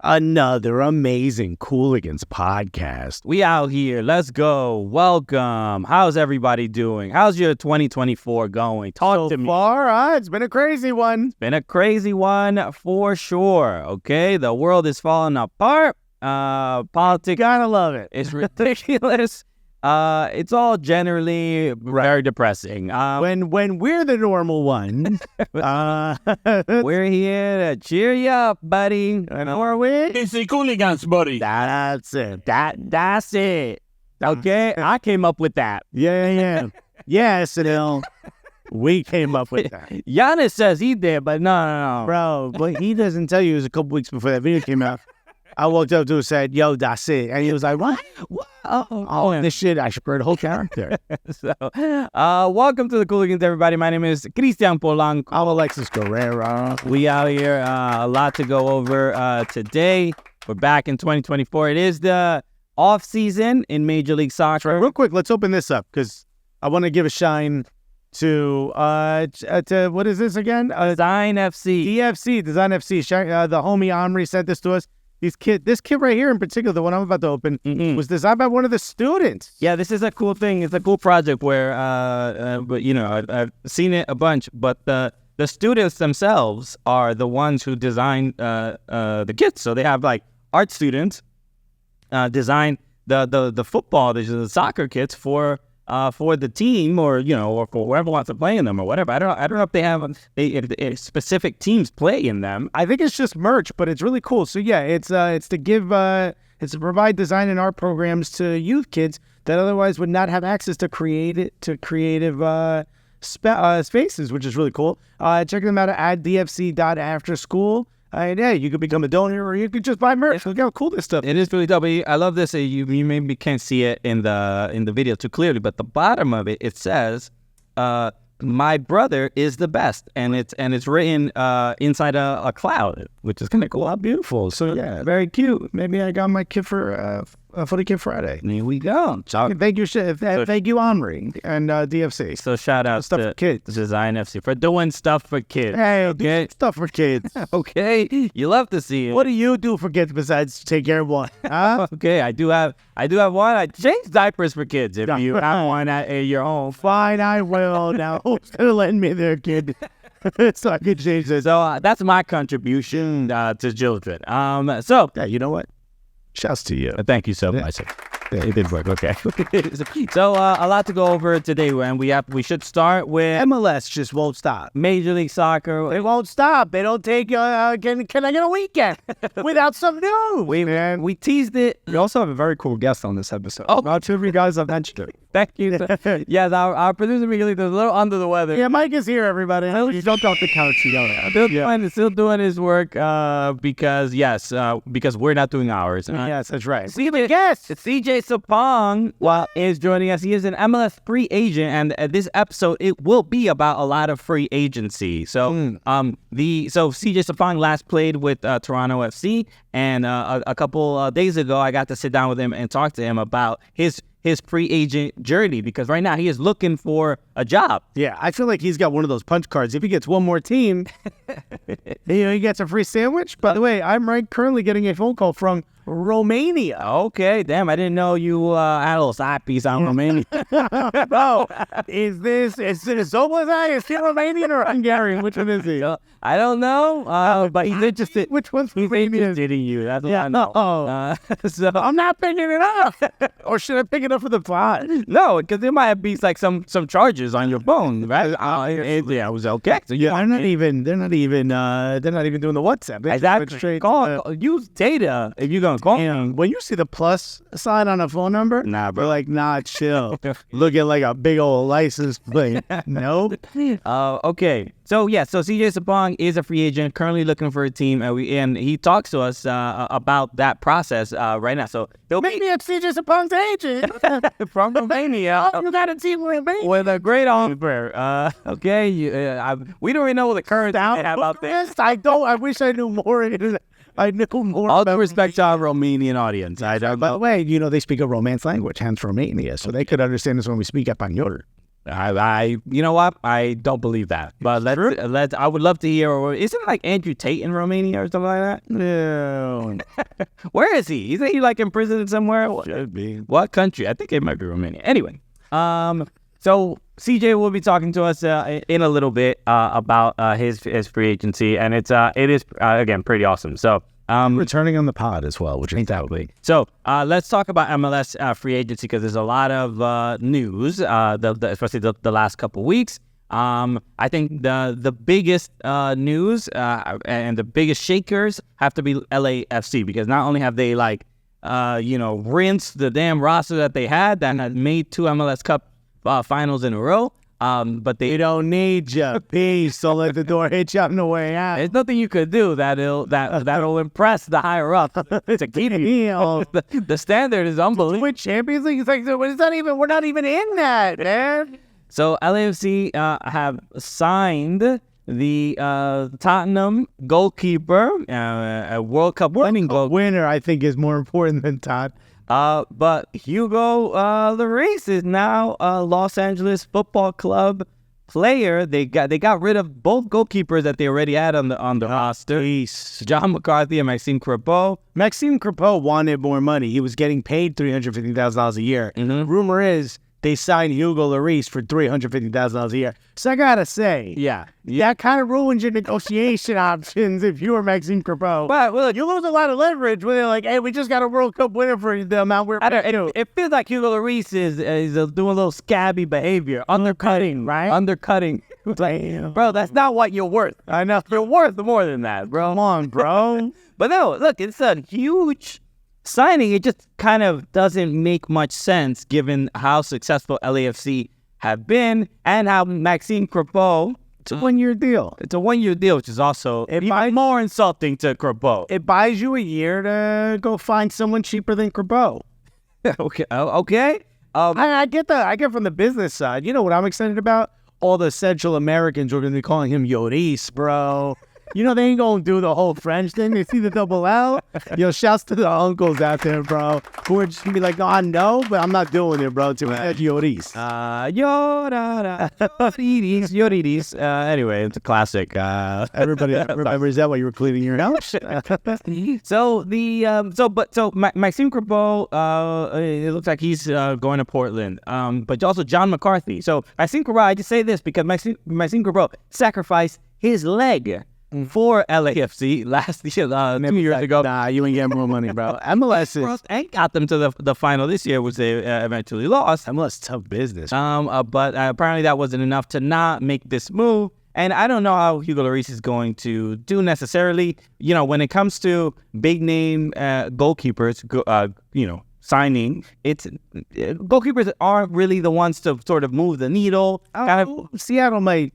Another amazing Cooligans podcast. We out here. Let's go. Welcome. How's everybody doing? How's your 2024 going? Talk to me. So far, it's been a crazy one. It's been a crazy one for sure. Okay, the world is falling apart. Politics. Gotta love it. It's ridiculous. It's all generally very depressing. When we're the normal ones, we're here to cheer you up, buddy. Are we? It's the Cooligans, buddy. That's it. That's it. Okay, I came up with that. Yeah. Yes, we came up with that. Giannis says he did, but no. Bro, but he doesn't tell you it was a couple weeks before that video came out. I walked up to him and said, yo, that's it. And he was like, what? Oh, this shit, I should create a whole character. So, welcome to the Cooligans, everybody. My name is Cristian Polanco. I'm Alexis Guerrero. We out here, a lot to go over today. We're back in 2024. It is the off season in Major League Soccer. Real quick, let's open this up because I want to give a shine to what is this again? Design FC. DFC, Design FC. The homie Omri sent this to us. This kid right here in particular, the one I'm about to open, was designed by one of the students. Yeah, this is a cool thing. It's a cool project where, but you know, I've seen it a bunch. But the students themselves are the ones who design the kits. So they have like art students design the football, the soccer kits for the team, or or for whoever wants to play in them or whatever. I don't know if they have if specific teams play in them. I think it's just merch, but it's really cool. So yeah, it's to provide design and art programs to youth kids that otherwise would not have access to creative spaces, which is really cool. Check them out at dfc.afterschool. Yeah, you could become a donor, or you could just buy merch. Look how cool this stuff is. It is really dope. I love this. You maybe can't see it in the video too clearly, but the bottom of it says, "My brother is the best," and it's written inside a cloud, which is kind of cool. How beautiful. So yeah, very cute. Maybe I got my kid for the Kid Friday. Here we go. Thank you, Omri and DFC. So shout out stuff to for kids. Design FC for doing stuff for kids. Hey, okay? Stuff for kids. Okay, you love to see it. What do you do for kids besides take care of one? Huh? Okay, I do have one. I change diapers for kids. If you have one at your home, fine, I will. Now, who's gonna lend me their kid? So I can change this. So that's my contribution to children. So yeah, you know what? Shouts to you. Thank you so much. It did work. Okay. So a lot to go over today, and we should start with MLS. Just won't stop. Major League Soccer. They won't stop. They don't take. Can I get a weekend without some news? We teased it. We also have a very cool guest on this episode. Oh, not two of you guys have mentioned it. Thank you. Yes, our producer Miguel is a little under the weather. Yeah, Mike is here, everybody. You jumped off the couch. You know. Still doing his work because we're not doing ours. Yes, that's right. Yes, CJ Sapong is joining us. He is an MLS free agent, and this episode it will be about a lot of free agency. So CJ Sapong last played with Toronto FC, and a couple days ago I got to sit down with him and talk to him about his free agent journey, because right now he is looking for a job. Yeah, I feel like he's got one of those punch cards. If he gets one more team, he gets a free sandwich. By the way, I'm currently getting a phone call from Romania. Okay, damn, I didn't know you had a little side piece on Romania. Bro, is Zoblazai? Is he Romanian or Hungarian? Which one is he? I don't know, but he's interested. Which one's he's interested in you? That's what I know. So I'm not picking it up. Or should I pick it up for the pod? No, because there might be like some charges on your phone, right? Yeah, it was okay. So yeah, they're not even doing the WhatsApp. Exactly. Use data if you're gonna call. And when you see the plus sign on a phone number, nah, bro, you're like, nah, chill. Looking like a big old license plate. Nope. Okay. So CJ Sapong is a free agent, currently looking for a team, and he talks to us about that process right now. So maybe it's CJ Sapong's agent from Romania. You got a team with a great offer. Okay, we don't even know the current about this. I don't. I wish I knew more. I knew more. All due respect to our Romanian audience. By the way, they speak a Romance language, hence Romania, so they could understand us when we speak Español. You know what? I don't believe that. But let's. I would love to hear. Or isn't it like Andrew Tate in Romania or something like that? No. Where is he? Isn't he like in prison somewhere? Should be. What country? I think it might be Romania. Anyway, so CJ will be talking to us in a little bit about his free agency, and it is again pretty awesome. So. Returning on the pod as well, which is Exactly. So let's talk about MLS free agency because there's a lot of news, especially the last couple weeks. I think the biggest news and the biggest shakers have to be LAFC because not only have they rinsed the damn roster that they had made 2 MLS Cup finals in a row. But they don't need you. Peace. Don't let the door hit you on the way out. There's nothing you could do that'll impress the higher up to keep you. The standard is unbelievable. With Champions League, it's like we're not even in that, man. So LAFC have signed the Tottenham goalkeeper, a World Cup winning goal winner. I think is more important than Todd. But Hugo Lloris is now a Los Angeles Football Club player. They got rid of both goalkeepers that they already had on the roster. John McCarthy and Maxime Crepeau. Maxime Crepeau wanted more money. He was getting paid $350,000 a year. Mm-hmm. Rumor is they signed Hugo Lloris for $350,000 a year. So I gotta say, that kind of ruins your negotiation options if you were Maxime Crepeau. But look, you lose a lot of leverage when they're like, "Hey, we just got a World Cup winner for the amount we're." It feels like Hugo Lloris is doing a little scabby behavior, undercutting, right? Undercutting. Bro, that's not what you're worth. I know you're worth more than that, bro. Come on, bro. But no, look, it's a huge signing. It just kind of doesn't make much sense given how successful LAFC have been and how Maxime Crepeau. It's a 1-year deal. It's a 1-year deal, which is also even more insulting to Crepeau. It buys you a year to go find someone cheaper than Crepeau. Okay. I get from the business side. You know what I'm excited about? All the Central Americans are going to be calling him Lloris, bro. You know, they ain't going to do the whole French thing. They see the double L. Shouts to the uncles out there, bro, who are just going to be like, no, I know, but I'm not doing it, bro. To Lloris. Lloris. Anyway, it's a classic. Everybody remembers that while you were cleaning your house. So Maxime Crepeau, it looks like he's going to Portland. But also John McCarthy. So Maxime Crepeau, I just say this because Maxime Crepeau sacrificed his leg for LAFC last year, 2 years ago. Nah, you ain't getting more money, bro. MLS and got them to the final this year, which they eventually lost. MLS tough business. But apparently that wasn't enough to not make this move. And I don't know how Hugo Lloris is going to do necessarily. When it comes to big name goalkeepers, signing, it's goalkeepers aren't really the ones to sort of move the needle. Seattle might.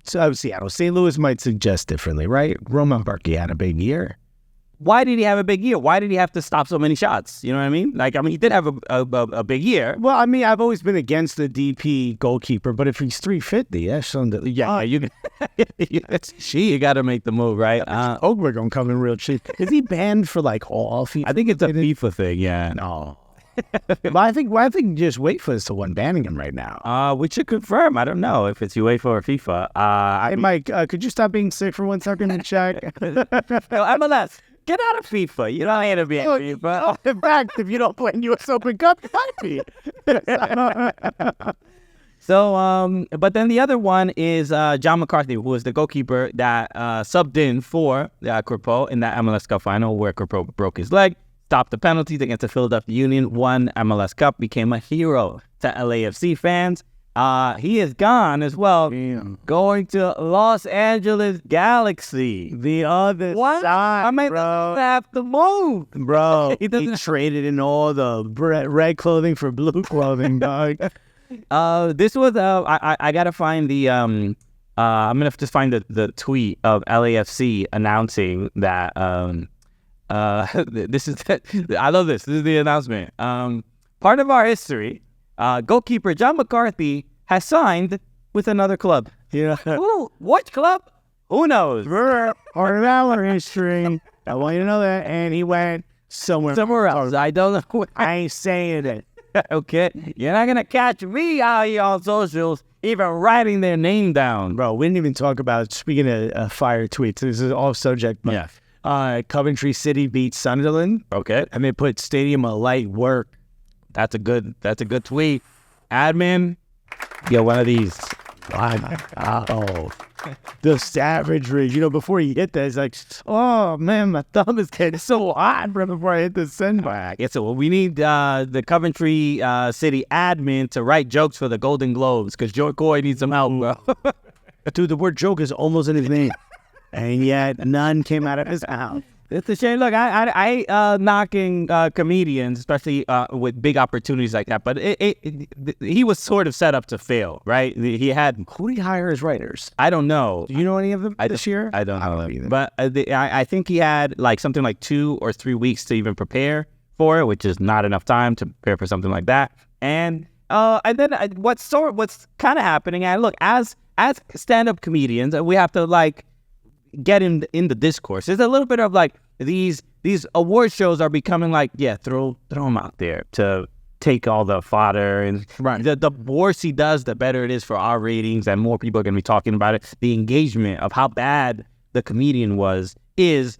Seattle. St. Louis might suggest differently, right? Roman Barkey had a big year. Why did he have a big year? Why did he have to stop so many shots? You know what I mean? He did have a big year. Well, I mean, I've always been against the DP goalkeeper, but if he's 350, that's something. You got to make the move, right? Ogber gonna come in real cheap. Is he banned for all FIFA? I think it's a FIFA thing. Yeah. No. But I think just UEFA is the one banning him right now. We should confirm. I don't know if it's UEFA or FIFA. Hey, Mike, could you stop being sick for 1 second and check? MLS, get out of FIFA. You don't need to be in FIFA. In fact, if you don't play in US Open Cup, you might be. So, but then the other one is John McCarthy, who was the goalkeeper that subbed in for Crepeau in that MLS Cup final where Crepeau broke his leg. Stopped the penalties against the Philadelphia Union, won MLS Cup, became a hero to LAFC fans. He is gone as well, going to Los Angeles Galaxy. The other side, bro. Have to move. Bro, he traded in all the red clothing for blue clothing, dog. This was, I got to find the, I'm going to just find the tweet of LAFC announcing that, this is I love this. This is the announcement. Part of our history, goalkeeper John McCarthy has signed with another club. Yeah. Ooh, what club? Who knows? Part of our history. I want you to know that. And he went somewhere else. I don't know. I ain't saying it. Okay, you're not gonna catch me out here on socials even writing their name down. Bro, we didn't even talk about, speaking of fire tweets, this is off subject, but Coventry City beat Sunderland. Okay, And they put Stadium of Light work. that's a good tweet. Admin, get one of these. Oh, the savagery. You know, before you hit that, it's like, oh, man, my thumb is getting so hot right before I hit the send button. Yeah, so we need the Coventry City admin to write jokes for the Golden Globes because Joe Coy needs some help, bro. Dude, the word joke is almost in his name. And yet none came out of his mouth. It's a shame. Look, I knocking comedians, especially with big opportunities like that. But he was sort of set up to fail, right? He had. Who do you hire as writers? I don't know. Do you know any of them this year? I don't know either. But I think he had like something like 2 or 3 weeks to even prepare for it, which is not enough time to prepare for something like that. And then what's kind of happening? And look, as stand-up comedians, we have to like get in the discourse. There's a little bit of like these award shows are becoming like, yeah, throw them out there to take all the fodder, and the worse he does, the better it is for our ratings, and more people are going to be talking about it. The engagement of how bad the comedian is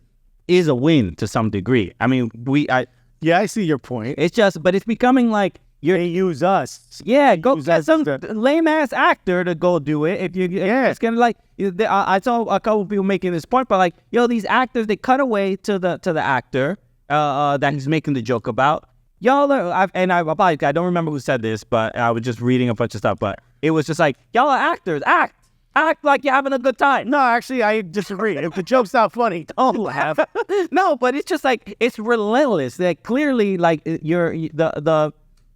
a win to some degree. I mean, I see your point. it's just, but it's becoming like They use us. yeah, go Use get that some stuff. lame ass actor to go do it. If you, it's gonna like. I saw a couple people making this point, but like, these actors, they cut away to the actor that he's making the joke about. Y'all are, I don't remember who said this, but I was just reading a bunch of stuff. But it was just like, y'all are actors, act like you're having a good time. No, actually, I disagree. If the joke's not funny, don't laugh. No, but it's just like, it's relentless. That clearly, like,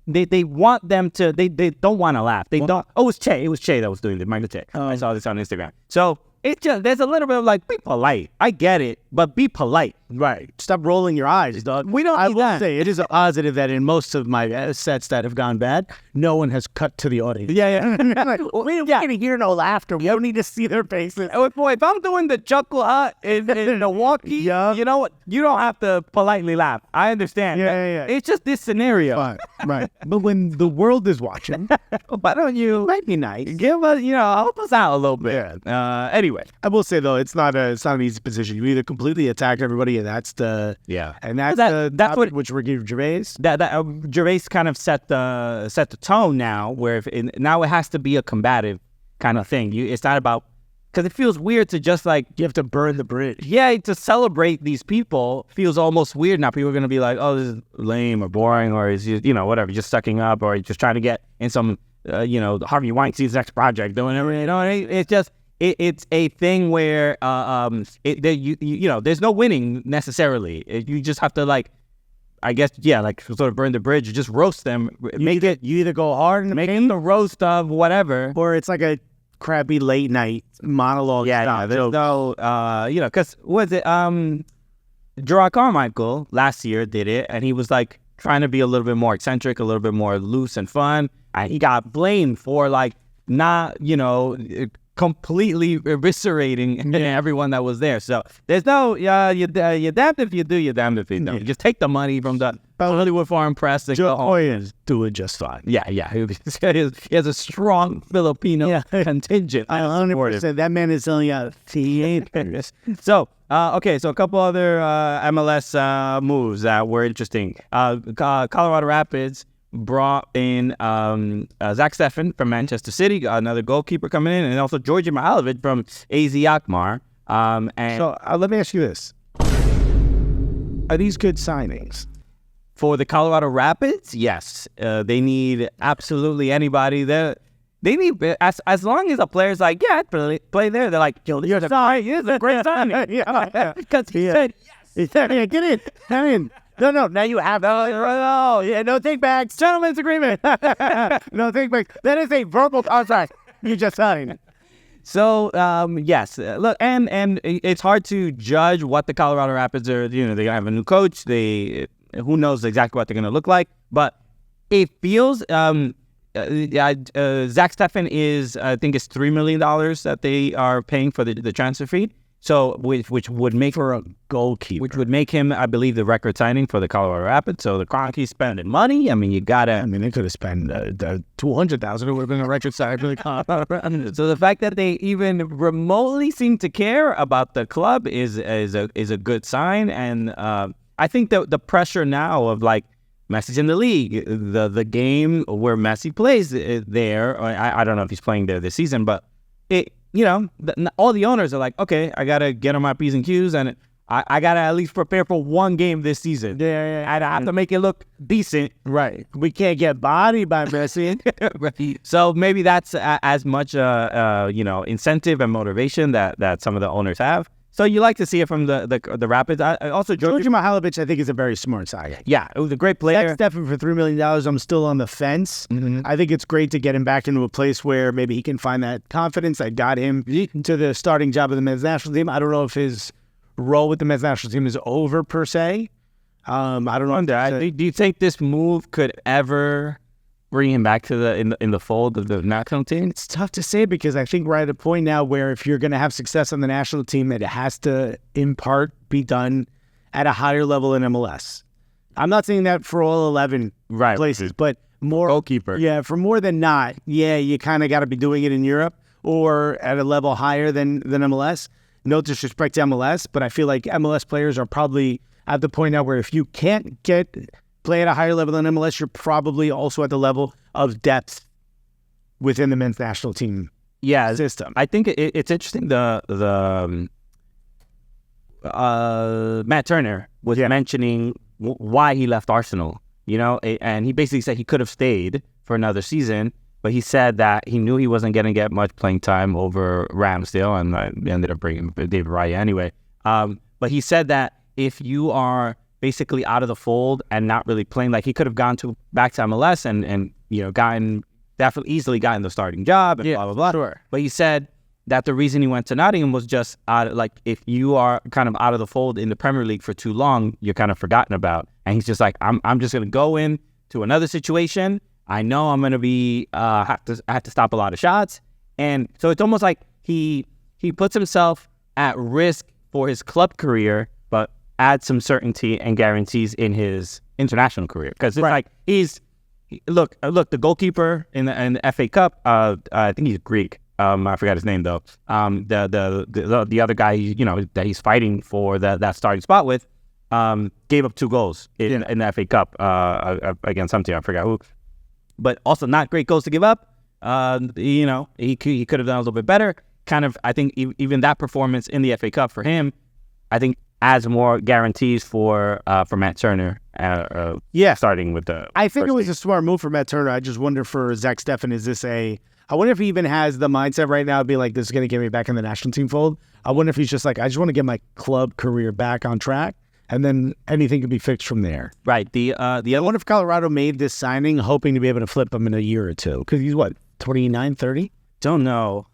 They want them to. They don't want to laugh. They don't. Oh, it was Che that was doing it. Michael Che. I saw this on Instagram. So it's just, there's a little bit of like, be polite. I get it, but be polite. Right. Stop rolling your eyes, dog. We don't I need will that. say it is a positive that in most of my sets that have gone bad, no one has cut to the audience. Yeah. We don't need to hear no laughter. We don't need to see their faces. Oh boy, if I'm doing the chuckle in Milwaukee, you know what? You don't have to politely laugh. I understand. Yeah. It's just this scenario. Fine. Right. But when the world is watching, Why don't you might be nice. give us, help us out a little bit? Anyway. I will say though, it's not an easy position. You either completely attack everybody, and that's the That's what which we're giving Gervais. That Gervais kind of set the tone now, where now it has to be a combative kind of thing. It's not about, because it feels weird to just like, You have to burn the bridge. yeah, to celebrate these people feels almost weird. Now people are gonna be like, oh, this is lame or boring, or is whatever, just sucking up, or just trying to get in some Harvey Weinstein's next project, doing everything. It's just. It's a thing where there's no winning necessarily. You just have to like, I guess, like sort of burn the bridge. You just roast them. You either go hard and make it the roast of whatever, or it's like a crappy late night monologue. Yeah, there's no because was it Gerard Carmichael last year did it, and he was like trying to be a little bit more eccentric, a little bit more loose and fun, and he got blamed for like not completely eviscerating everyone that was there. So there's no you're damned if you do, you're damned if you don't. Just take the money from the Hollywood Foreign Press and go home. is doing just fine. Yeah. He has a strong Filipino contingent. 100%. That man is selling out theaters. So okay, so a couple other MLS moves that were interesting. Colorado Rapids brought in Zach Steffen from Manchester City, another goalkeeper coming in, and also Georgi Mihailovic from AZ Alkmaar. So let me ask you this. Are these good signings? For the Colorado Rapids, yes. They need absolutely anybody there. They need, as long as a player's like, yeah, I'd play there. They're like, yo, this is a great signing. Because he said yes. He said, yeah, get in. Come in. No, now you have no take backs. Gentleman's agreement. No take backs. That is a verbal contract you just signed. So, yes, look, and it's hard to judge what the Colorado Rapids are. They have a new coach. Who knows exactly what they're going to look like, but it feels, Zach Steffen is, I think it's $3 million that they are paying for the transfer fee. So which would make for a goalkeeper. which would make him, I believe, the record signing for the Colorado Rapids. So the Cronkies spending money. I mean, you gotta. I mean, they could have spent $200,000. It would have been a record signing for the Colorado Rapids. So the fact that they even remotely seem to care about the club is a good sign. And I think the pressure now of like Messi's in the league, the game where Messi plays there. I don't know if he's playing there this season, but it. All the owners are like, okay, I got to get on my P's and Q's, and I got to at least prepare for one game this season. Yeah. I have to make it look decent. Right. We can't get bodied by Messi. Right. So maybe that's as much, incentive and motivation that some of the owners have. So you like to see it from the Rapids. I also, Georgi Mihailovic, I think, is a very smart signing. Yeah, it was a great player. Zach Steffen for $3 million, I'm still on the fence. Mm-hmm. I think it's great to get him back into a place where maybe he can find that confidence that got him to the starting job of the men's national team. I don't know if his role with the men's national team is over, per se. I don't know. Do you think this move could ever bring him back to in the fold of the national team? It's tough to say because I think we're at a point now where if you're going to have success on the national team, it has to, in part, be done at a higher level in MLS. I'm not saying that for all 11 places, but more goalkeeper. Yeah, for more than not, you kind of got to be doing it in Europe or at a level higher than MLS. No disrespect to MLS, but I feel like MLS players are probably at the point now where if you can't play at a higher level than MLS, you're probably also at the level of depth within the men's national team system. I think it's interesting. The Matt Turner was mentioning why he left Arsenal, and he basically said he could have stayed for another season, but he said that he knew he wasn't going to get much playing time over Ramsdale, and I ended up bringing David Raya anyway. But he said that if you are basically out of the fold and not really playing, like he could have gone back to MLS and definitely easily gotten the starting job and blah blah blah. Sure. But he said that the reason he went to Nottingham was just if you are kind of out of the fold in the Premier League for too long, you're kind of forgotten about. And he's just like, I'm just gonna go in to another situation. I know I'm gonna be have to stop a lot of shots, and so it's almost like he puts himself at risk for his club career, but add some certainty and guarantees in his international career, because it's like look the goalkeeper in the FA Cup. I think he's Greek. I forgot his name though. The other guy, that he's fighting for that starting spot with, gave up 2 goals in the FA Cup against some team. I forgot who, but also not great goals to give up. He could have done a little bit better. Kind of, I think even that performance in the FA Cup for him, I think, adds more guarantees for Matt Turner. Starting with the. I think it was a smart move for Matt Turner. I just wonder for Zach Steffen, I wonder if he even has the mindset right now to be like, this is going to get me back in the national team fold. I wonder if he's just like, I just want to get my club career back on track, and then anything can be fixed from there. Right. I wonder if Colorado made this signing hoping to be able to flip him in a year or two, because he's 29, 30? Don't know.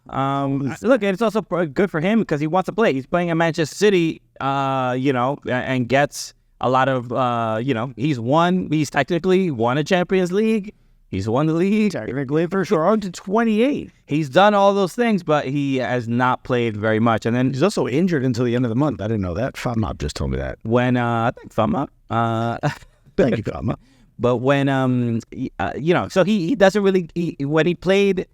Look, it's also good for him because he wants to play. He's playing at Manchester City, and gets a lot of, he's technically won a Champions League. He's won the league. Technically, for sure. On to 28. He's done all those things, but he has not played very much. And then he's also injured until the end of the month. I didn't know that. Famab just told me that. When, I think Famab. Thank you, Famab. But when, so he doesn't really, when he played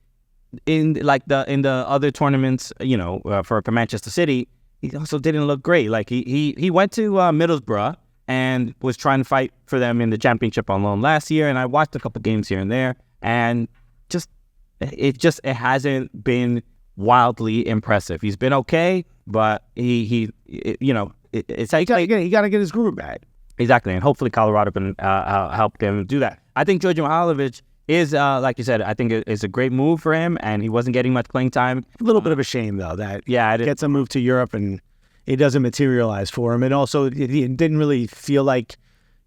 in the other tournaments, for Manchester City, he also didn't look great. Like he went to Middlesbrough and was trying to fight for them in the championship on loan last year. And I watched a couple games here and there, and it hasn't been wildly impressive. He's been okay, but it's like he got to get his groove back. Exactly, and hopefully Colorado can help him do that. I think Georgi Mihailovic is, like you said, I think it's a great move for him, and he wasn't getting much playing time. A little bit of a shame, though, that it gets a move to Europe and it doesn't materialize for him. And also, it didn't really feel like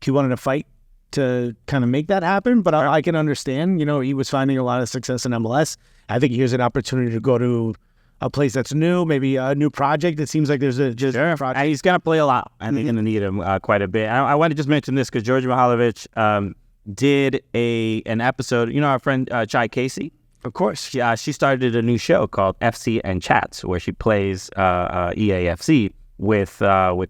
he wanted to fight to kind of make that happen, but I can understand. He was finding a lot of success in MLS. I think here's an opportunity to go to a place that's new, maybe a new project. It seems like there's a project. And he's going to play a lot, and they're going to need him quite a bit. I want to just mention this because Georgi Mihailovic did an episode. Our friend Chai Casey. Of course. She started a new show called FC and Chats, where she plays EAFC with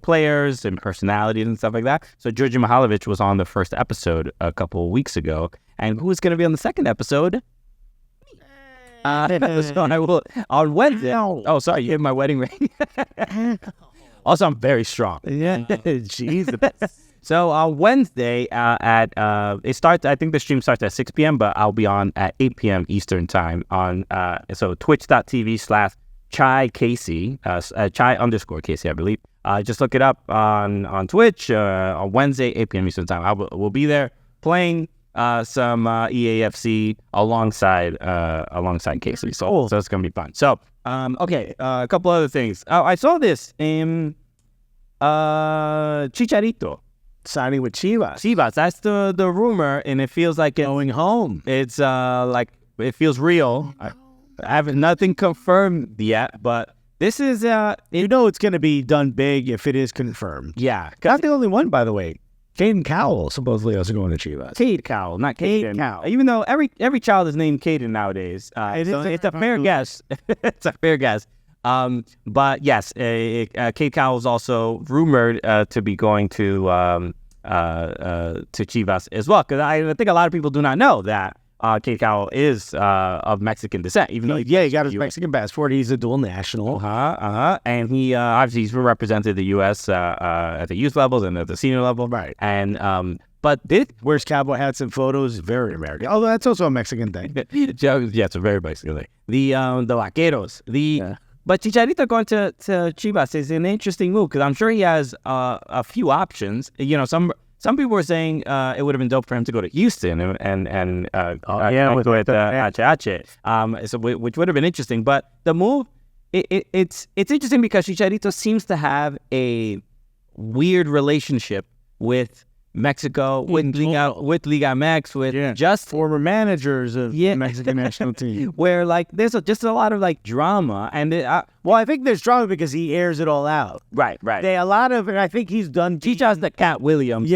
players and personalities and stuff like that. So Georgia Mihalovic was on the first episode a couple of weeks ago, and who's going to be on the second episode? So I will on Wednesday. Oh, sorry, you hit my wedding ring. Also, I'm very strong. Yeah, Jesus. So on Wednesday it starts. I think the stream starts at 6 p.m., but I'll be on at 8 p.m. Eastern time on so twitch.tv/Chai Casey, Chai_Casey, I believe. Just look it up on Twitch on Wednesday 8 p.m. Eastern time. We'll be there playing some EAFC alongside Casey. So it's gonna be fun. So okay, a couple other things. I saw this in Chicharito Signing with Chivas. Chivas. That's the rumor, and it feels like Going home. it's like it feels real. I haven't nothing confirmed yet, but this is You know it's going to be done big if it is confirmed. yeah. Not the only one, by the way. Caden Cowell supposedly also going to Chivas. Cade Cowell, not Cade Caden. Cowell. Even though every child is named Caden nowadays, it's a fair guess. It's a fair guess. But yes, Cade Cowell is also rumored to be going to Chivas as well. Because I think a lot of people do not know that Cade Cowell is of Mexican descent. Even though he got his Mexican passport. He's a dual national. And he obviously he's represented the U.S. At the youth levels and at the senior level. Right. And but this Wears cowboy hats and photos. Very American. Although that's also a Mexican thing. yeah, it's a very Mexican thing. The vaqueros. But Chicharito going to Chivas is an interesting move because I'm sure he has a few options. You know, some people were saying it would have been dope for him to go to Houston and with H. So which would have been interesting. But the move, it's interesting because Chicharito seems to have a weird relationship with Mexico, with Liga MX, with just former managers of the Mexican national team. where like there's just a lot of like drama, and Well, I think there's drama because he airs it all out. right. And I think he's done. Chicha's the Cat Williams.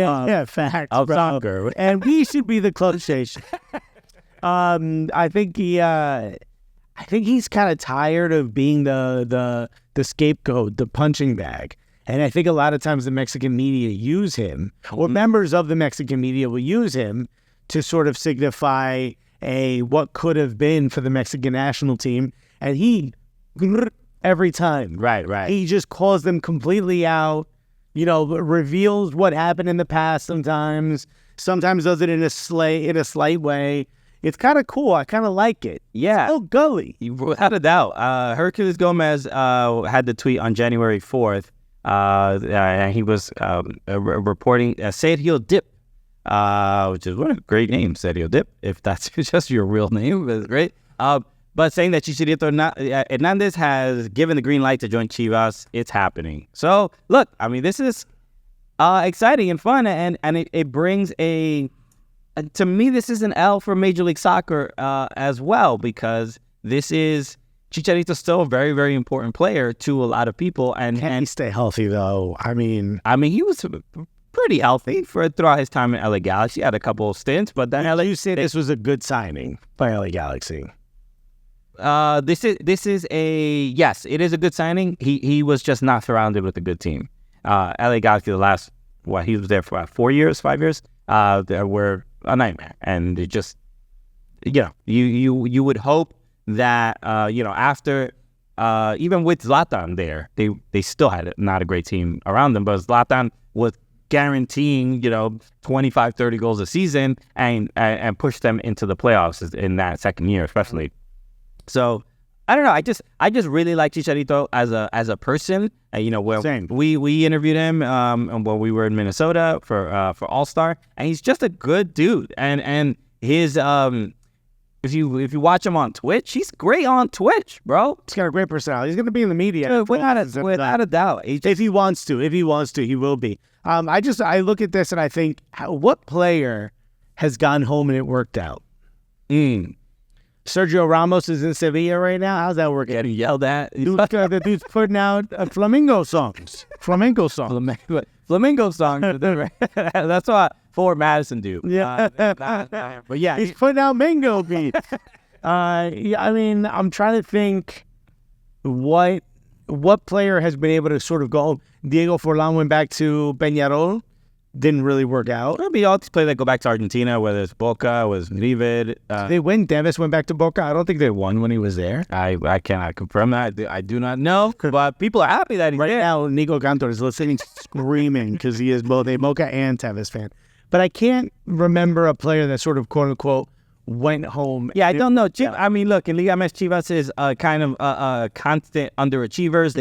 Facts. of bro. soccer. And we should be the club station. I think he's kind of tired of being the scapegoat, the punching bag. And I think a lot of times the Mexican media use him, or members of the Mexican media will use him to sort of signify what could have been for the Mexican national team. And he, every time. Right. He just calls them completely out, reveals what happened in the past sometimes does it in a slight way. It's kind of cool. I kind of like it. Yeah. It's so gully. Without a doubt. Hercules Gomez had the tweet on January 4th. And he was reporting Sergio Dip, which is what a great name, Sergio Dip, if that's just your real name. That's great. But saying that Chicharito Hernandez has given the green light to join Chivas. It's happening. So, look, I mean, this is exciting and fun, and it brings to me, this is an L for Major League Soccer as well, because this is Chicharito's still a very, very important player to a lot of people. And he stay healthy, though? I mean, he was pretty healthy throughout his time in LA Galaxy. He had a couple of stints, but then you say this was a good signing by LA Galaxy? This is yes, it is a good signing. He was just not surrounded with a good team. LA Galaxy, he was there for 5 years, they were a nightmare, and it just, you would hope that after even with Zlatan there, they still had not a great team around them, but Zlatan was guaranteeing 25-30 goals a season and push them into the playoffs in that second year especially. So I don't know, I just really like Chicharito as a person. Same. We interviewed him when we were in Minnesota for All-Star, and he's just a good dude, and his If you watch him on Twitch, he's great on Twitch, bro. He's got a great personality. He's going to be in the media. Without a doubt. If he wants to, he will be. I look at this and I think, what player has gone home and it worked out? Sergio Ramos is in Sevilla right now. How's that working? Getting yelled at. The dude's putting out flamenco songs. Flamenco songs. That's what Forward Madison do. Yeah. But yeah, he's putting out mango beats. Yeah, I mean, I'm trying to think what player has been able to sort of go. Diego Forlan went back to Peñarol, didn't really work out. Maybe all these players that go back to Argentina, whether it's Boca, was River. They win. Davis went back to Boca. I don't think they won when he was there. I cannot confirm that. I do not know, but people are happy that he's Right there. now, Nico Cantor is listening, screaming because he is both a Boca and Tevez fan. But I can't remember a player that sort of quote unquote went home. Yeah, I don't know. I mean, look, in Liga MX, Chivas is kind of constant underachievers.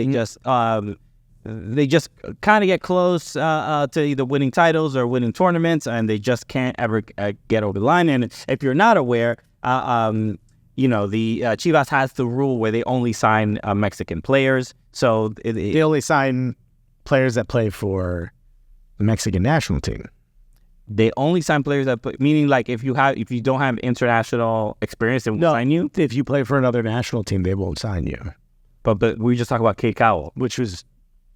They just kind of get close to either winning titles or winning tournaments, and they just can't ever get over the line. And if you're not aware, the Chivas has the rule where they only sign Mexican players. So They only sign players that play for the Mexican national team. they only sign players that play, meaning like if you don't have international experience, they won't sign you. If you play for another national team, they won't sign you. But we just talk about Keikao. Which was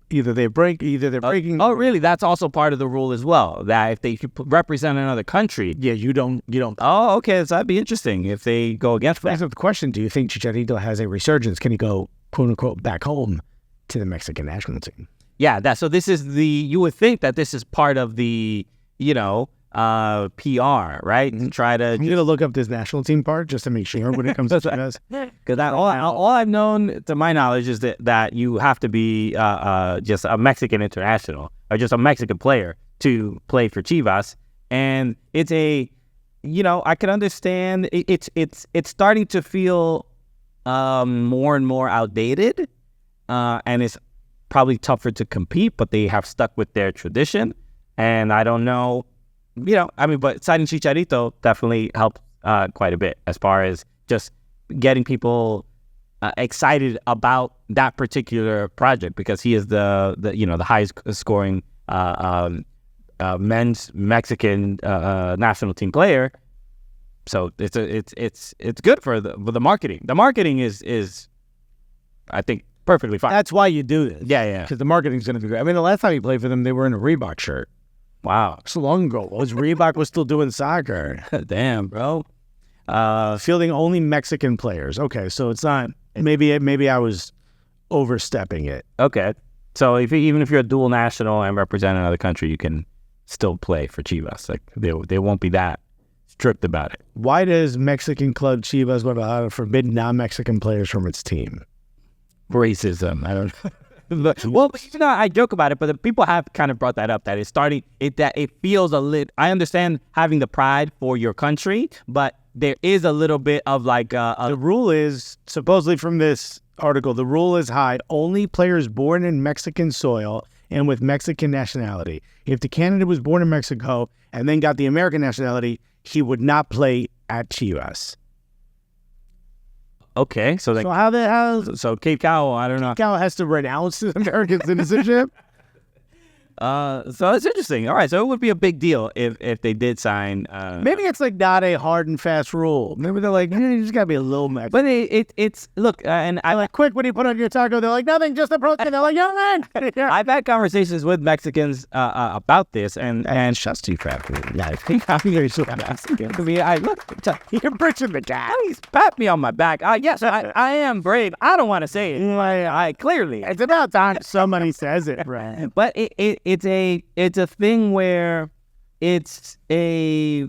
either they're breaking. Oh, really? That's also part of the rule as well. That if you represent another country, Yeah, you don't. oh, okay, so that'd be interesting if they go against That's that. the question. Do you think Chicharito has a resurgence? Can he go, quote unquote, back home to the Mexican national team? Yeah, so this is you would think that this is part of the, PR, right? To try to, I'm going to look up this national team part just to make sure when it comes to Chivas. because all I've known, to my knowledge, is that you have to be just a Mexican international or just a Mexican player to play for Chivas. And it's I can understand it's starting to feel more and more outdated, and it's probably tougher to compete, but they have stuck with their tradition. And I don't know, but signing Chicharito definitely helped quite a bit as far as just getting people excited about that particular project, because he is the highest scoring men's Mexican national team player. So it's good for the marketing. The marketing is I think perfectly fine. That's why you do this. Yeah. Because the marketing's going to be great. I mean, the last time he played for them, they were in a Reebok shirt. Wow. So long ago. Reebok was still doing soccer. Damn, bro. Fielding only Mexican players. Okay, so it's not. Maybe I was overstepping it. Okay. So even if you're a dual national and represent another country, you can still play for Chivas. Like they won't be that strict about it. Why does Mexican club Chivas Guadalajara forbid non-Mexican players from its team? Racism. I don't know. Well, I joke about it, but the people have kind of brought that up, that it's starting, that it feels a little, I understand having the pride for your country, but there is a little bit of like the rule is, supposedly from this article, the rule is high. Only players born in Mexican soil and with Mexican nationality. If the candidate was born in Mexico and then got the American nationality, he would not play at Chivas. Okay, so Cape Cow, I don't know. Cal has to renounce his American citizenship. So it's interesting. All right, so it would be a big deal if they did sign. Maybe it's like not a hard and fast rule. Maybe they're like, you just gotta be a little Mexican. But it's look, and I like, quick, what do you put on your taco? They're like, nothing, just a protein. They're like, yeah, man. I've had conversations with Mexicans about this, and Just too fat. yeah, I think I'm very so Mexican. I mean, You're bridging the gap. he's pat me on my back. Yes, I am brave. I don't want to say it. I clearly. It's about time somebody says it, right? But it's a thing where it's a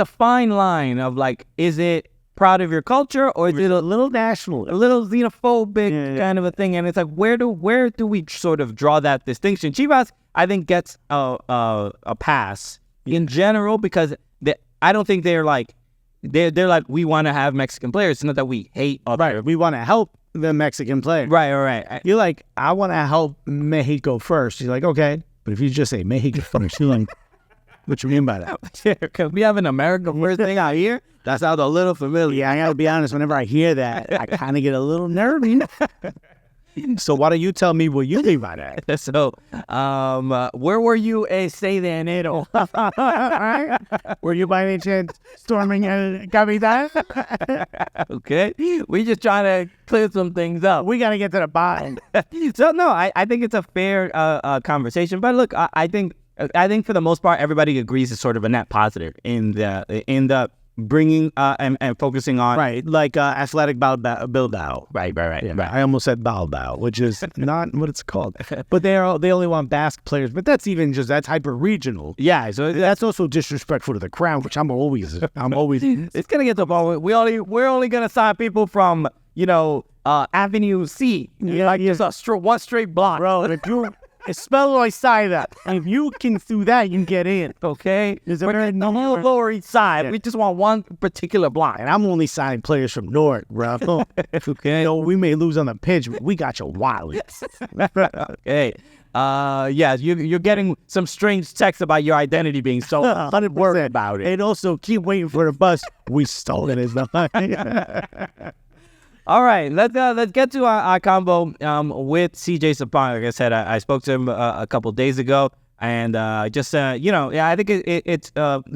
fine line of like, is it proud of your culture or is it a little national, a little xenophobic kind of a thing? And it's like, where do we sort of draw that distinction? Chivas, I think, gets a pass in general, because I don't think they're like we want to have Mexican players. It's not that we hate other. Right. We want to help the Mexican player. Right. You're like, I want to help Mexico first. You're like, okay. But if you just say Mexico first, you're like, what you mean by that? Because we have an American first thing out here. That sounds a little familiar. Yeah, I got to be honest. Whenever I hear that, I kind of get a little nervy. So why don't you tell me what you mean by that? So, where were you say de enero? Were you by any chance storming El Capitan? Okay. We just trying to clear some things up. We got to get to the bottom. So, no, I think it's a fair conversation. But look, I think for the most part, everybody agrees it's sort of a net positive in the bringing and focusing on. Right, like athletic build-out. Right. Yeah, I almost said Balboa, which is not what it's called. But they only want Basque players. But that's that's hyper-regional. Yeah, so That's also disrespectful to the crown, which I'm always. it's gonna get to the point where we're only gonna sign people from Avenue C, just one straight block, Bro, if you spell like cider, and if you can do that, you can get in. okay? There's a We're very in the whole Lower East Side. Yeah. We just want one particular block. And I'm only signing players from North, bro. Okay. We may lose on the pitch, but we got your wallets. Okay. You're getting some strange texts about your identity being so 100% about it. And also keep waiting for the bus. We stole it. All right, let's get to our combo with CJ Sapong. Like I said, I spoke to him a couple days ago, and I think it's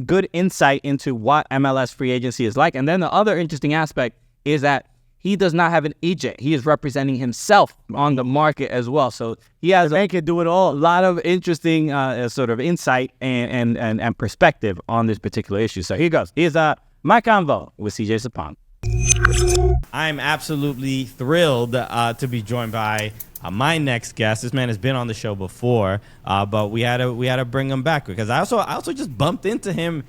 good insight into what MLS free agency is like. And then the other interesting aspect is that he does not have an agent. He is representing himself on the market as well. So he has They can do it all. a lot of interesting sort of insight and perspective on this particular issue. So here goes. Here's my convo with CJ Sapong. I'm absolutely thrilled to be joined by my next guest. This man has been on the show before, but we had to bring him back because I also just bumped into him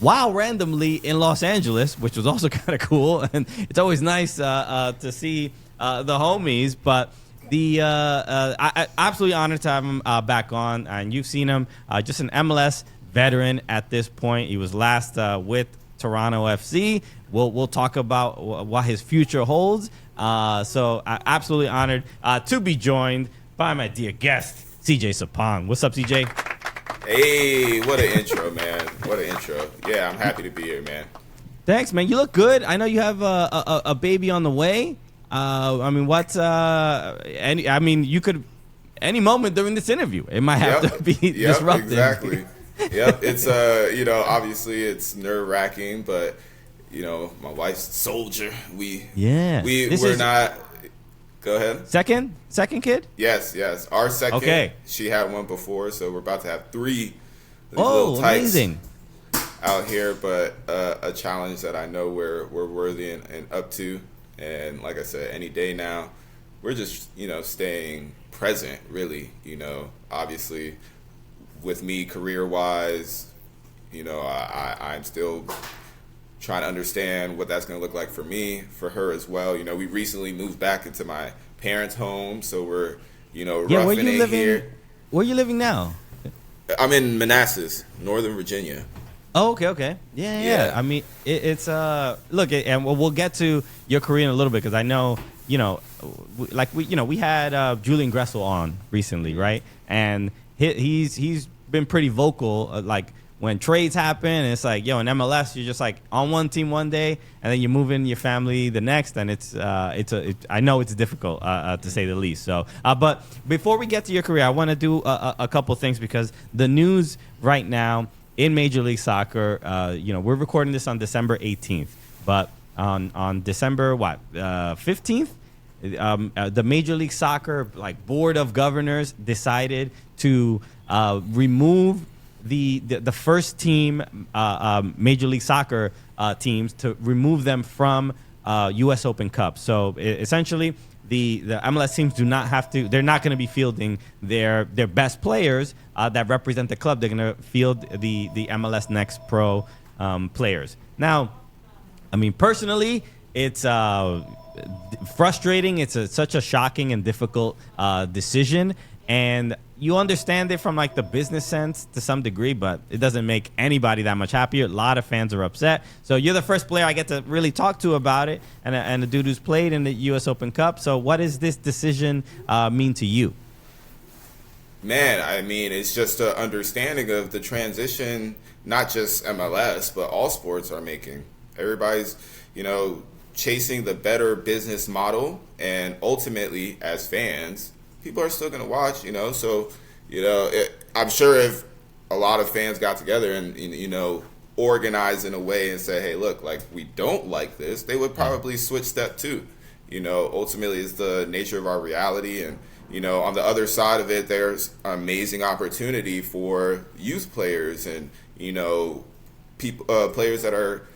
while randomly in Los Angeles, which was also kind of cool. And it's always nice to see the homies. But I absolutely honored to have him back on. And you've seen him, just an MLS veteran at this point. He was last with Toronto FC. We'll talk about what his future holds. So absolutely honored to be joined by my dear guest, CJ Sapong. What's up, CJ? Hey, what an intro, man. What an intro. Yeah, I'm happy to be here, man. Thanks, man. You look good. I know you have a baby on the way. You could any moment during this interview, it might have to be disruptive. Exactly. Yep. It's obviously it's nerve-wracking, but my wife's a soldier. We're not. Go ahead. Second kid? Yes. Our second. Okay. She had one before, so we're about to have 3. Little types amazing. Out here, but a challenge that I know we're worthy and up to. And like I said, any day now, we're just staying present. Really, obviously, with me career-wise, I'm still trying to understand what that's going to look like for me, for her as well. We recently moved back into my parents' home, so we're, roughing it here. Where you living now? I'm in Manassas, Northern Virginia. Oh, okay. Yeah. I mean, it's and we'll get to your career in a little bit because I know, we had Julian Gressel on recently, right? And he's been pretty vocal, when trades happen, it's like, in MLS, you're just like on one team one day, and then you move in your family the next, and I know it's difficult to say the least. So, but before we get to your career, I want to do a couple things because the news right now in Major League Soccer, we're recording this on December 18th, but on December 15th, the Major League Soccer board of governors decided to remove the first team Major League Soccer teams, to remove them from US Open Cup. So essentially the MLS teams they're not going to be fielding their best players that represent the club. They're going to field the MLS Next Pro players. Now, I mean, personally, it's frustrating. It's such a shocking and difficult decision. And you understand it from the business sense to some degree, but it doesn't make anybody that much happier. A lot of fans are upset. So you're the first player I get to really talk to about it, and the dude who's played in the U.S. Open Cup. So what does this decision mean to you? Man, I mean, it's just an understanding of the transition, not just MLS, but all sports are making. Everybody's, chasing the better business model, and ultimately, as fans, people are still going to watch, so, I'm sure if a lot of fans got together and, organized in a way and say, hey, look, we don't like this, they would probably switch step 2. Ultimately it's the nature of our reality. And, on the other side of it, there's amazing opportunity for youth players and, people, players that are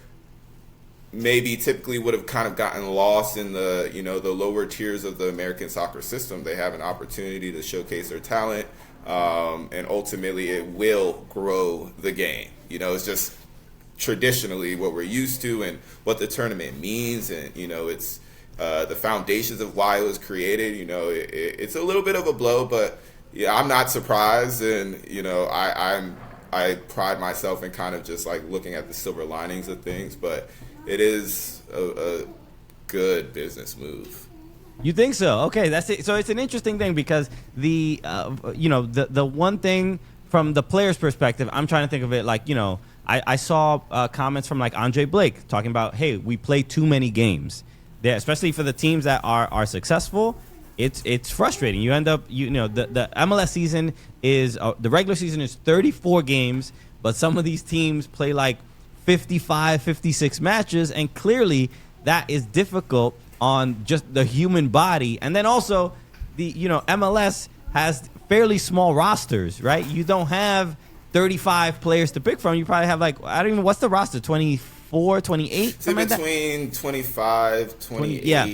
maybe typically would have kind of gotten lost in the, the lower tiers of the American soccer system. They have an opportunity to showcase their talent, and ultimately it will grow the game. It's just traditionally what we're used to and what the tournament means, and it's the foundations of why it was created. It's a little bit of a blow, but yeah, I'm not surprised, and I pride myself in kind of just like looking at the silver linings of things, but it is a good business move. You think so? Okay, that's it. So it's an interesting thing because the one thing from the player's perspective, I'm trying to think of it like, I saw comments from like Andre Blake talking about, hey, we play too many games. Especially for the teams that are successful, it's frustrating. You end up, the MLS season is, the regular season is 34 games, but some of these teams play like 55, 56 matches, and clearly that is difficult on just the human body. And then also, the MLS has fairly small rosters, right? You don't have 35 players to pick from. You probably have like, I don't even, what's the roster, 24, 28? It's in between 25, 28. Yeah.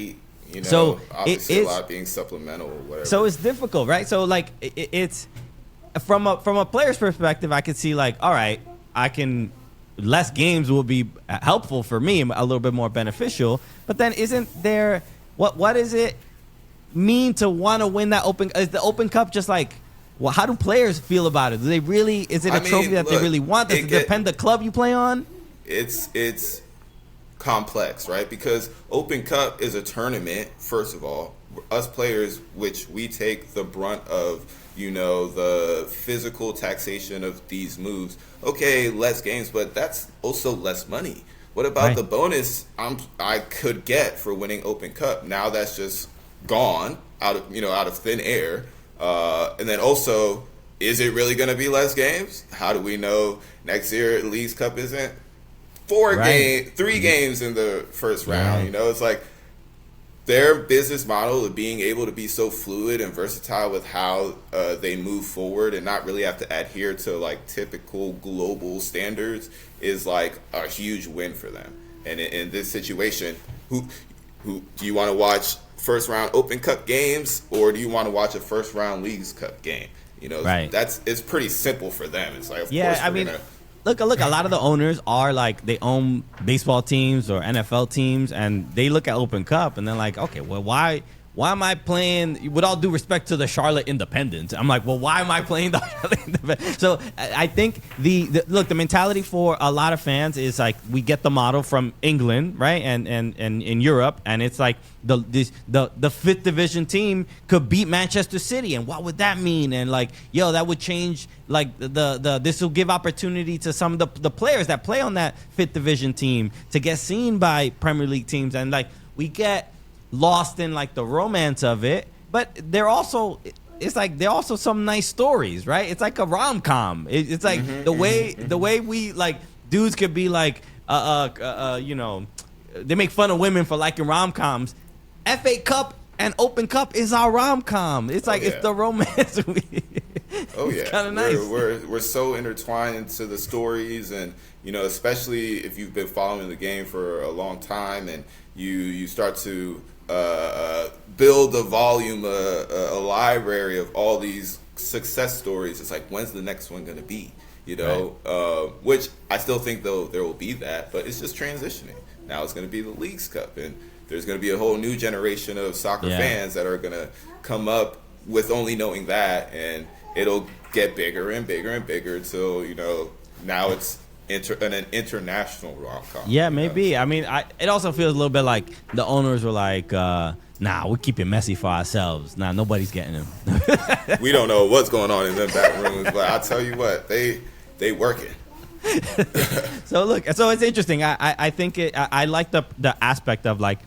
So obviously a lot being supplemental or whatever. So it's difficult, right? So like it's from a player's perspective, I could see like, all right, less games will be helpful for me, a little bit more beneficial. But then isn't there, what does it mean to want to win that is the Open Cup just like, well, how do players feel about it? Do they really, is it a trophy that they really want? Does it depend the club you play on? It's complex, right? Because Open Cup is a tournament, first of all. Us players, which we take the brunt of, the physical taxation of these moves. Okay, less games, but that's also less money. What about the bonus I could get for winning Open Cup? Now that's just gone out of thin air. And then also, is it really going to be less games? How do we know next year Leagues Cup isn't 3 games in the first round? It's like their business model of being able to be so fluid and versatile with how they move forward and not really have to adhere to like typical global standards is like a huge win for them. And in this situation, who do you want to watch first round Open Cup games, or do you want to watch a first round Leagues Cup game? It's pretty simple for them. It's like, of course, I mean, look, a lot of the owners are like, they own baseball teams or NFL teams, and they look at Open Cup and they're like, okay, well, why am I playing, with all due respect to the Charlotte Independents? I'm like, well, why am I playing the Charlotte Independents? So I think the mentality for a lot of fans is like, we get the model from England, right? And in Europe, and it's like the fifth division team could beat Manchester City, and what would that mean? And like, that would change, like this will give opportunity to some of the players that play on that fifth division team to get seen by Premier League teams, and like we get lost in like the romance of it, but they're also some nice stories, right? It's like a rom-com. It's like the way we like, dudes could be like they make fun of women for liking rom-coms. FA Cup and Open Cup is our rom-com. It's like, it's the romance. It's kind of nice. We're so intertwined into the stories, and especially if you've been following the game for a long time, and you start to build a volume, a library of all these success stories. It's like, when's the next one going to be? Which I still think there will be that, but it's just transitioning. Now it's going to be the Leagues Cup, and there's going to be a whole new generation of soccer fans that are going to come up with only knowing that, and it'll get bigger and bigger and bigger until now it's an international rom-com. Yeah, maybe. I mean, it also feels a little bit like the owners were like, nah, we're keeping Messi for ourselves. Nah, nobody's getting him. We don't know what's going on in them back rooms, but I'll tell you what, they working. So it's interesting. I think I like the aspect of like,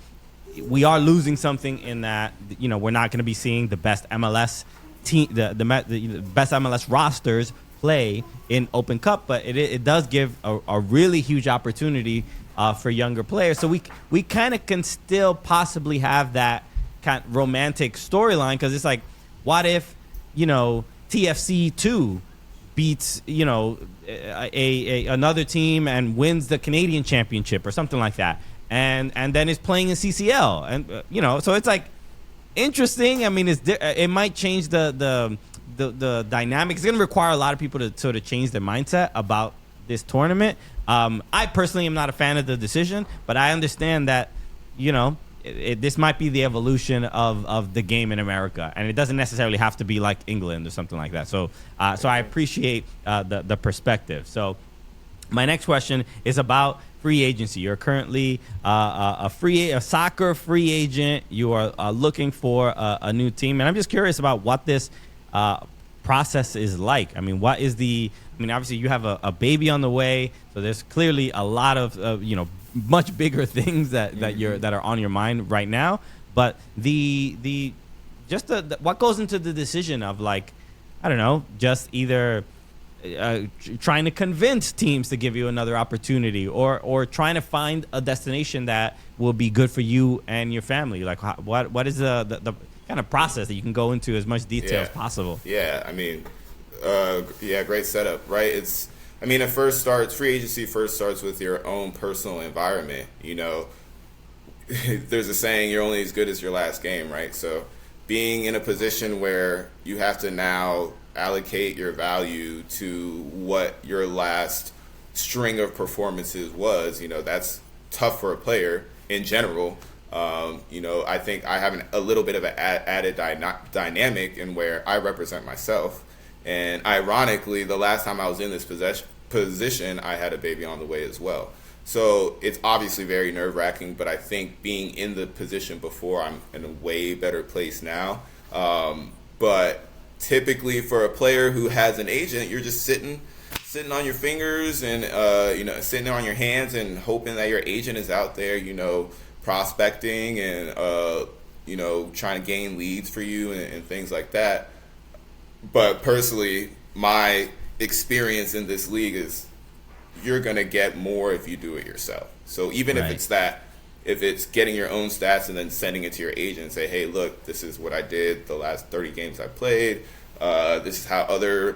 we are losing something in that, we're not going to be seeing the best MLS team, the best MLS rosters play in Open Cup, but it does give a really huge opportunity for younger players. So we kind of can still possibly have that kind of romantic storyline, because it's like, what if TFC 2 beats another team and wins the Canadian Championship or something like that, and then is playing in CCL, and you know, so it's like interesting. I mean, it might change the dynamic. It's going to require a lot of people to sort of change their mindset about this tournament. I personally am not a fan of the decision, but I understand that, you know, this might be the evolution of the game in America, and it doesn't necessarily have to be like England or something like that. So I appreciate the perspective. So my next question is about free agency. You're currently a soccer free agent. You are looking for a new team, and I'm just curious about what this process is like. I mean, obviously you have a baby on the way, so there's clearly a lot of you know, much bigger things that are on your mind right now. But what goes into the decision of, like, I don't know, just either trying to convince teams to give you another opportunity, or trying to find a destination that will be good for you and your family. Like, what is the kind of process that you can go into as much detail as possible? Yeah, I mean, great setup, right? Free agency first starts with your own personal environment. You know, there's a saying, you're only as good as your last game, right? So being in a position where you have to now allocate your value to what your last string of performances was, you know, that's tough for a player in general. You know, I think I have a little bit of an added dynamic in where I represent myself. And ironically, the last time I was in this position, I had a baby on the way as well. So it's obviously very nerve-wracking, but I think being in the position before, I'm in a way better place now. But typically for a player who has an agent, you're just sitting on your fingers and, you know, sitting on your hands and hoping that your agent is out there, you know, prospecting and, you know, trying to gain leads for you and things like that. But personally, my experience in this league is you're going to get more if you do it yourself. So even if it's getting your own stats and then sending it to your agent and say, hey, look, this is what I did the last 30 games I played. This is how other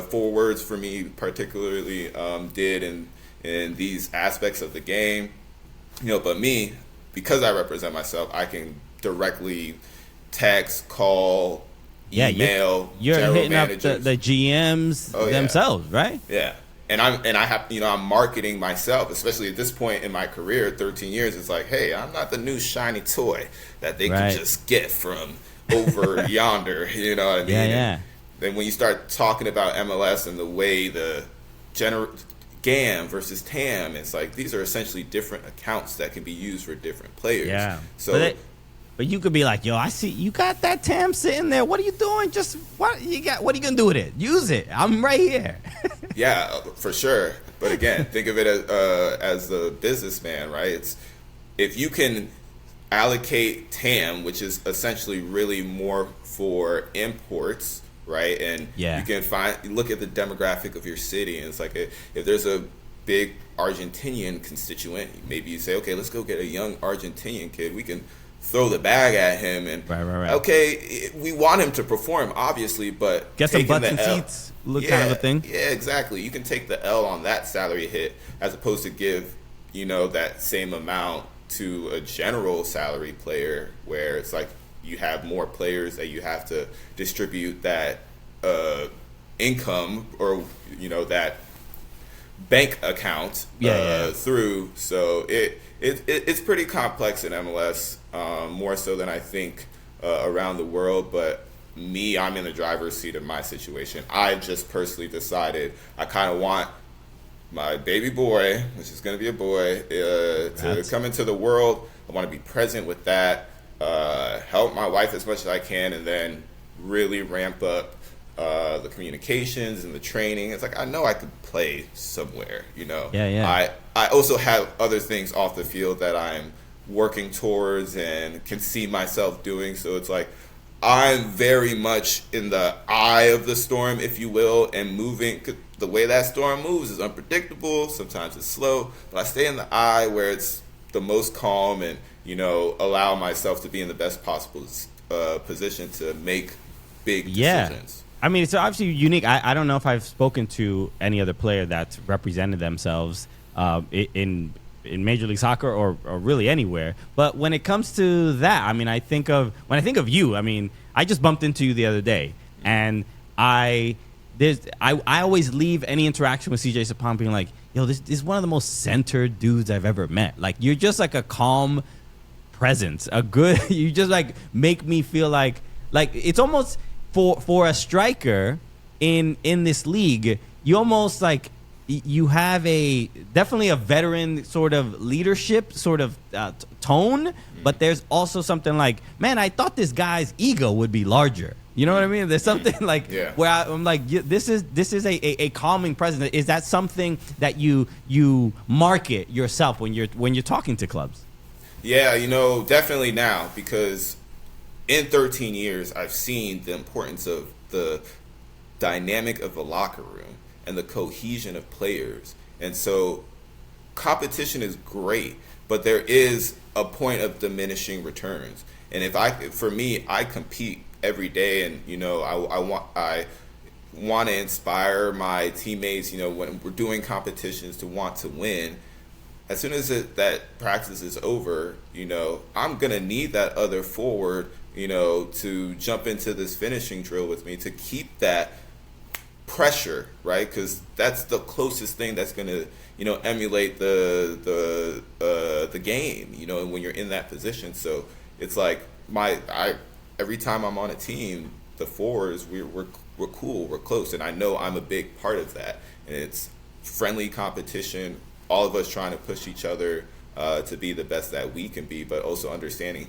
forwards for me particularly did in these aspects of the game. You know, but me, because I represent myself, I can directly text, call, email, you're hitting managers. up the GMs themselves, right? Yeah. And I have, you know, I'm marketing myself, especially at this point in my career, 13 years. It's like, hey, I'm not the new shiny toy that they can just get from over yonder. You know what I mean? Yeah. Then when you start talking about MLS and the way the GAM versus TAM, it's like these are essentially different accounts that can be used for different players. Yeah. So. But you could be like, yo, I see you got that TAM sitting there. What are you doing? Just what are you gonna do with it? Use it. I'm right here. Yeah, for sure. But again, think of it as a businessman, right? It's if you can allocate TAM, which is essentially really more for imports, right? And you can look at the demographic of your city, and it's like if there's a big Argentinian constituent, maybe you say, okay, let's go get a young Argentinian kid. We can throw the bag at him and okay, we want him to perform, obviously, but get some butts and seats, kind of a thing. Yeah, exactly. You can take the L on that salary hit as opposed to give, you know, that same amount to a general salary player where it's like you have more players that you have to distribute that income or, you know, that bank account through. So it's pretty complex in MLS, more so than I think around the world. But me, I'm in the driver's seat of my situation. I just personally decided I kind of want my baby boy, which is going to be a boy, to come into the world. I want to be present with that, help my wife as much as I can, and then really ramp up the communications and the training. It's like I know I could play somewhere, you know. I also have other things off the field that I'm working towards and can see myself doing. So it's like I'm very much in the eye of the storm, if you will, and moving. The way that storm moves is unpredictable. Sometimes it's slow, but I stay in the eye where it's the most calm and, you know, allow myself to be in the best possible position to make big decisions. I mean, it's obviously unique. I don't know if I've spoken to any other player that's represented themselves in in Major League Soccer or really anywhere. But when it comes to that, I mean, when I think of you, I mean, I just bumped into you the other day, and I always leave any interaction with CJ Sapong being like, yo, this is one of the most centered dudes I've ever met. Like, you're just like a calm presence, you just like make me feel like it's almost for a striker in this league, you almost like you have definitely a veteran sort of leadership sort of tone, but there's also something like, man, I thought this guy's ego would be larger. You know what I mean? There's something like where I'm like, this is a calming presence. Is that something that you market yourself when you're talking to clubs? Yeah, definitely now, because in 13 years, I've seen the importance of the dynamic of the locker room and the cohesion of players. And so competition is great, but there is a point of diminishing returns. And for me, I compete every day, and I want to inspire my teammates, when we're doing competitions, to want to win. As soon as that practice is over, I'm going to need that other forward, to jump into this finishing drill with me, to keep that pressure, right? Because that's the closest thing that's going to, emulate the game, and when you're in that position. So it's like every time I'm on a team, the forwards, we're cool, we're close, and I know I'm a big part of that. And it's friendly competition, all of us trying to push each other to be the best that we can be, but also understanding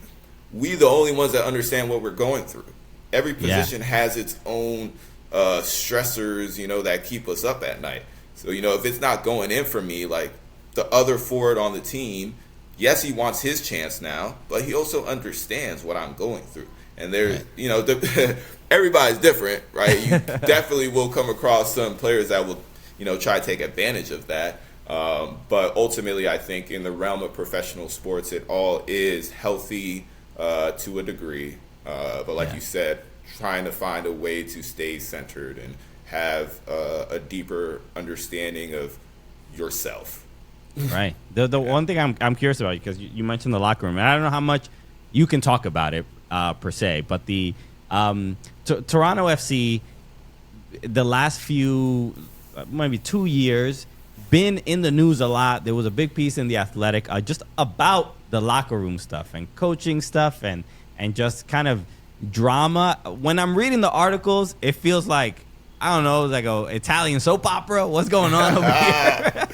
we the only ones that understand what we're going through. Every position has its own stressors, that keep us up at night. So, if it's not going in for me, like the other forward on the team, yes, he wants his chance now, but he also understands what I'm going through. And there's, everybody's different, right? You definitely will come across some players that will, try to take advantage of that. But ultimately, I think in the realm of professional sports, it all is healthy to a degree. But like you said, trying to find a way to stay centered and have a deeper understanding of yourself. Right. The one thing I'm curious about, because you mentioned the locker room, and I don't know how much you can talk about it per se, but the Toronto FC, the last few, maybe 2 years, been in the news a lot. There was a big piece in The Athletic just about the locker room stuff and coaching stuff and just kind of drama. When I'm reading the articles, it feels like, I don't know, like a Italian soap opera. What's going on over here?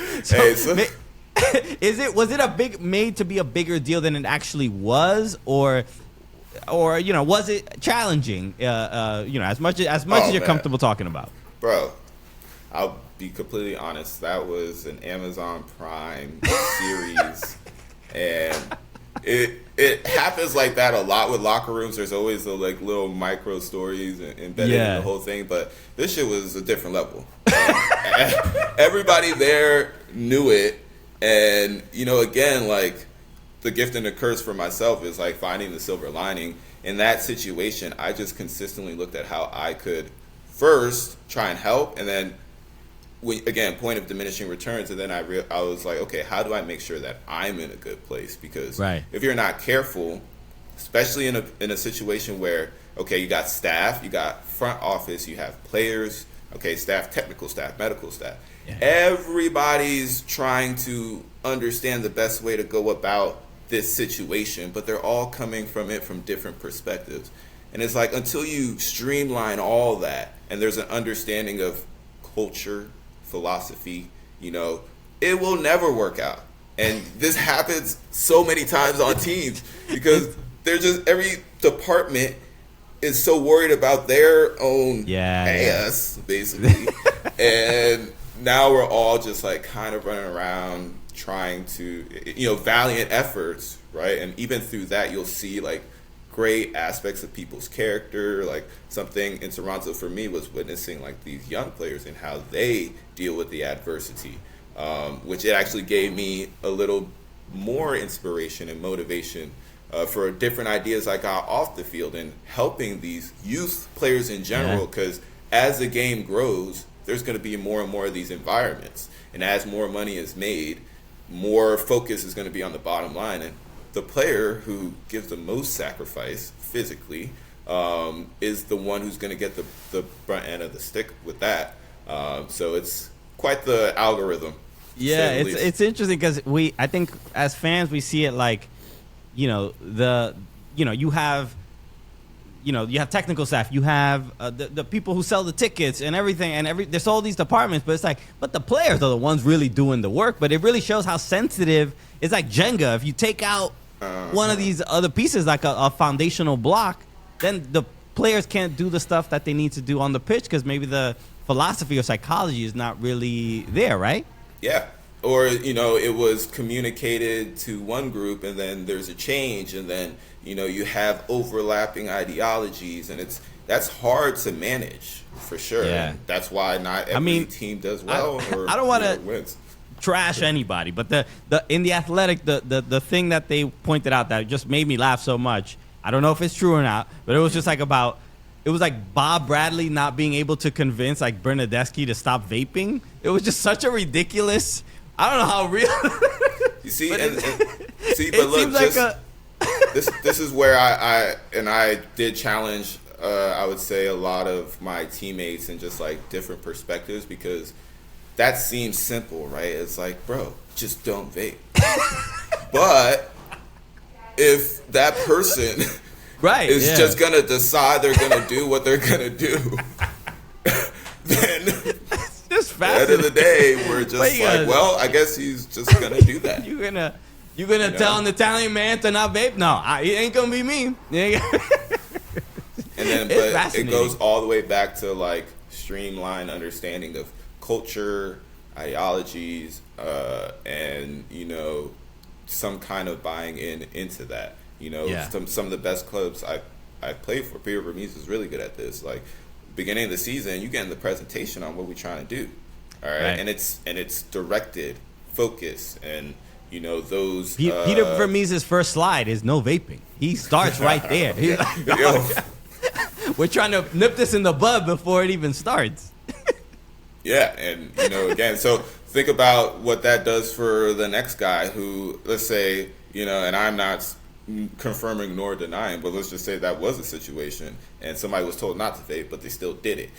Was it made to be a bigger deal than it actually was, or was it challenging? As much as you're comfortable talking about, bro. I'll be completely honest. That was an Amazon Prime series, and it happens like that a lot with locker rooms. There's always the little micro stories embedded in the whole thing, but this shit was a different level. Everybody there knew it, and again, like, the gift and the curse for myself is like finding the silver lining in that situation. I just consistently looked at how I could first try and help, and then point of diminishing returns, and then I was like, okay, how do I make sure that I'm in a good place? Because if you're not careful, especially in a situation where, okay, you got staff, you got front office, you have players, okay, staff, technical staff, medical staff. Yeah. Everybody's trying to understand the best way to go about this situation, but they're all coming from it from different perspectives. And it's like, until you streamline all that and there's an understanding of culture, philosophy, it will never work out. And this happens so many times on teams because every department is so worried about their own ass, basically. And now we're all just like kind of running around trying to, valiant efforts, right? And even through that, you'll see like great aspects of people's character. Like, something in Toronto for me was witnessing like these young players and how they deal with the adversity, which it actually gave me a little more inspiration and motivation for different ideas I got off the field and helping these youth players in general, because as the game grows, there's going to be more and more of these environments, and as more money is made, more focus is going to be on the bottom line, and the player who gives the most sacrifice physically is the one who's going to get the front end of the stick with that. So it's quite the algorithm. Yeah, it's interesting because I think as fans we see it like, you have technical staff, you have the people who sell the tickets and everything, and there's all these departments, but it's like, but the players are the ones really doing the work. But it really shows how sensitive it's like Jenga. If you take out one of these other pieces, like a foundational block, then the players can't do the stuff that they need to do on the pitch because maybe the philosophy or psychology is not really there, right? Yeah. Or, it was communicated to one group and then there's a change and then, you have overlapping ideologies and that's hard to manage for sure. Yeah. And that's why not every team does well I don't want to wins. trash anybody, but the in the Athletic, the thing that they pointed out that just made me laugh so much, I don't know if it's true or not, but it was just like it was like Bob Bradley not being able to convince like Bernadeschi to stop vaping. It was just such a ridiculous. I don't know how real. You see, but but look, seems like this is where I did challenge. I would say a lot of my teammates and just like different perspectives because that seems simple, right? It's like, bro, just don't vape. But if that person is just gonna decide they're gonna do what they're gonna do, then just at the end of the day, we're just well, I guess he's just gonna do that. You're gonna tell an Italian man to not vape? No, it ain't gonna be me. And then, but it goes all the way back to like streamlined understanding of culture, ideologies, and some kind of buying into that. Some of the best clubs I played for, Pierre Vermees is really good at this. Like beginning of the season, you getting the presentation on what we're trying to do, all right? And it's directed, focused, and those. Peter Vermees' first slide is no vaping. He starts right there. He's like, we're trying to nip this in the bud before it even starts. Yeah, and again, so think about what that does for the next guy who, let's say, and I'm not confirming nor denying, but let's just say that was a situation and somebody was told not to vape, but they still did it.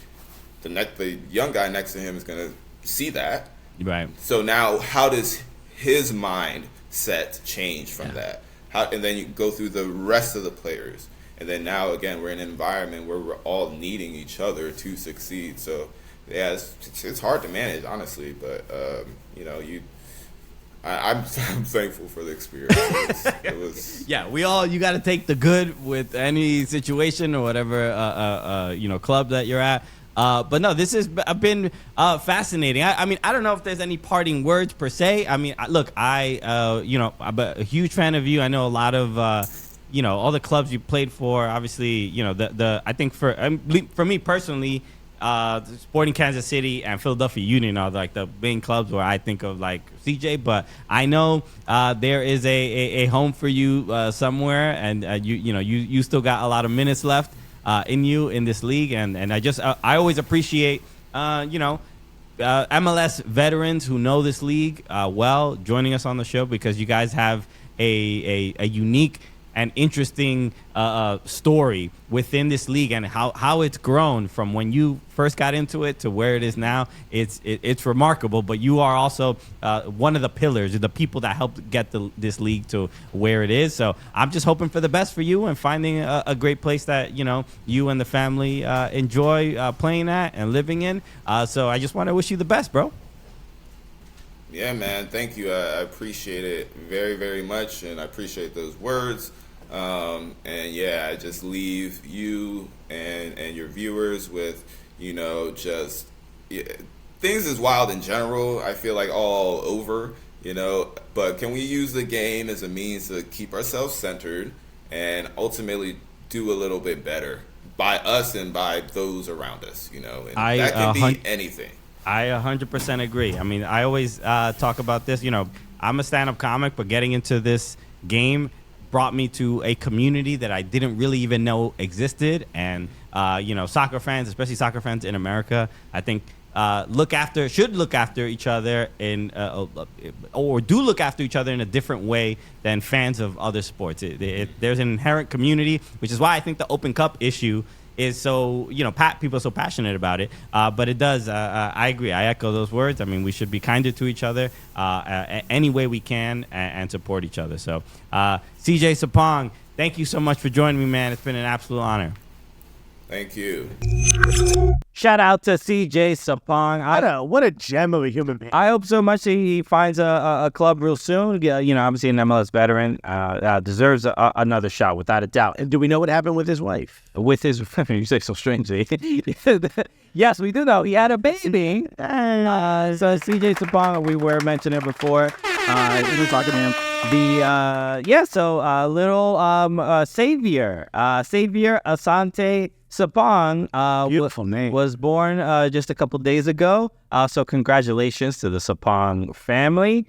The young guy next to him is going to see that. Right. So now how does his mindset change from that? And then you go through the rest of the players. And then now, again, we're in an environment where we're all needing each other to succeed. So, yeah, it's hard to manage, honestly. But, I'm thankful for the experience. It was yeah, you got to take the good with any situation or whatever, club that you're at. But no, this has been fascinating. I mean, I don't know if there's any parting words per se. I mean, look, I'm a huge fan of you. I know a lot of, all the clubs you played for. Obviously, I think for me personally, Sporting Kansas City and Philadelphia Union are like the main clubs where I think of like CJ. But I know there is a home for you somewhere, and you still got a lot of minutes left in this league, and I always appreciate MLS veterans who know this league well joining us on the show, because you guys have a unique and interesting story within this league, and how it's grown from when you first got into it to where it is now. It's remarkable, but you are also one of the pillars, the people that helped get this league to where it is. So I'm just hoping for the best for you and finding a great place that you and the family enjoy playing at and living in. So I just want to wish you the best, bro. Yeah, man. Thank you. I appreciate it very, very much, and I appreciate those words. And yeah, I just leave you and your viewers with, just things is wild in general. I feel like all over, but can we use the game as a means to keep ourselves centered and ultimately do a little bit better by us and by those around us, and that can be anything. I 100% agree. I mean, I always talk about this. I'm a stand-up comic, but getting into this game brought me to a community that I didn't really even know existed. And, soccer fans, especially soccer fans in America, I think should look after each other or do look after each other in a different way than fans of other sports. There's an inherent community, which is why I think the Open Cup issue is so, people are so passionate about it. But it does, I agree. I echo those words. I mean, we should be kinder to each other any way we can and support each other. So, CJ Sapong, thank you so much for joining me, man. It's been an absolute honor. Thank you. Shout out to CJ Sapong. What a gem of a human being. I hope so much he finds a club real soon. Yeah, obviously an MLS veteran, deserves another shot without a doubt. And do we know what happened with his wife? With his, you say so strangely. Yes, we do know he had a baby. So CJ Sapong, we were mentioning it before. We were talking to him. Little Xavier Asante Sapong, Beautiful name. was born just a couple days ago. So congratulations to the Sapong family.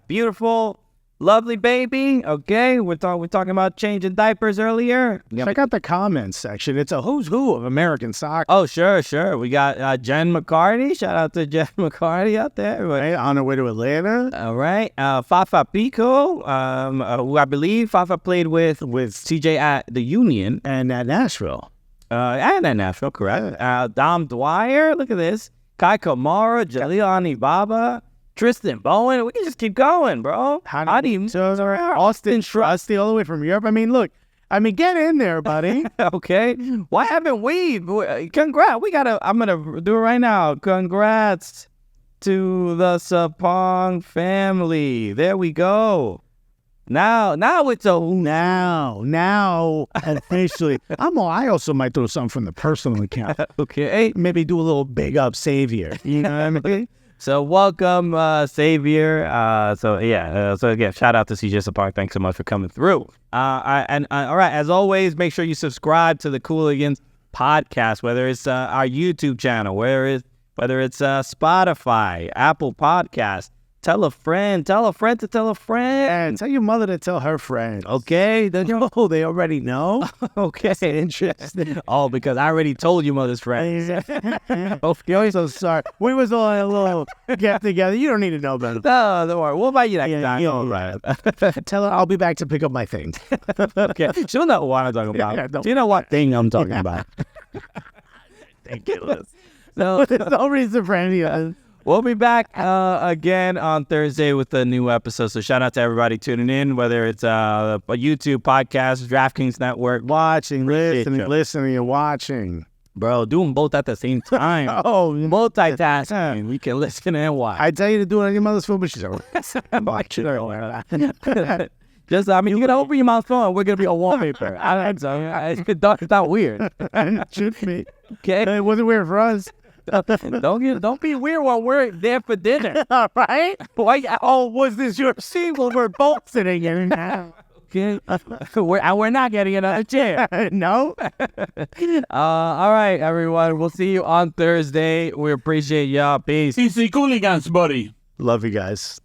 Beautiful, lovely baby. Okay, we're talking about changing diapers earlier. Check out the comments section. It's a who's who of American soccer. Oh, sure. We got Jen McCarty. Shout out to Jen McCarty out there. Right, on her way to Atlanta. All right. Fafa Pico, who I believe Fafa played with CJ at the Union. And at Nashville. And at Nashville, correct. Dom Dwyer, look at this. Kai Kamara, Jaliani Baba, Tristan Bowen. We can just keep going, bro. Austin Trusty all the way from Europe. I mean, look. Get in there, buddy. Okay. Why haven't we? Congrats. I'm going to do it right now. Congrats to the Sapong family. There we go. Now it's a Now, officially. I also might throw something from the personal account. Okay. Maybe do a little big up Savior. You know what I mean? So welcome, Xavier. So again, shout out to CJ Sapong. Thanks so much for coming through. All right, as always, make sure you subscribe to the Cooligans podcast, whether it's our YouTube channel, whether it's Spotify, Apple Podcasts. Tell a friend to tell a friend. And tell your mother to tell her friends. Okay. They already know. Okay. Interesting. Oh, because I already told you mother's friends. Okay, so sorry. We was all in a little get together. You don't need to know better. No, don't worry. What about you next time? All right. Tell her I'll be back to pick up my things. Okay. She'll know what I'm talking about. Do you know what thing I'm talking about? Ridiculous. So there's no reason for any of us. We'll be back again on Thursday with a new episode. So shout out to everybody tuning in, whether it's a YouTube podcast, DraftKings Network. Watching, listening, and watching. Bro, do them both at the same time. Multitasking. We can listen and watch. I tell you to do it on your mother's phone, but she's over. Just, you can open your mouth phone. We're going to be on wallpaper. It's not weird. It should be. Okay. It wasn't weird for us. Don't be weird while we're there for dinner. All right. Was this your seat? Well, we're both sitting here now. Okay. We're not getting another chair. No. All right, everyone. We'll see you on Thursday. We appreciate y'all. Peace. CC Cooligans, buddy. Love you guys.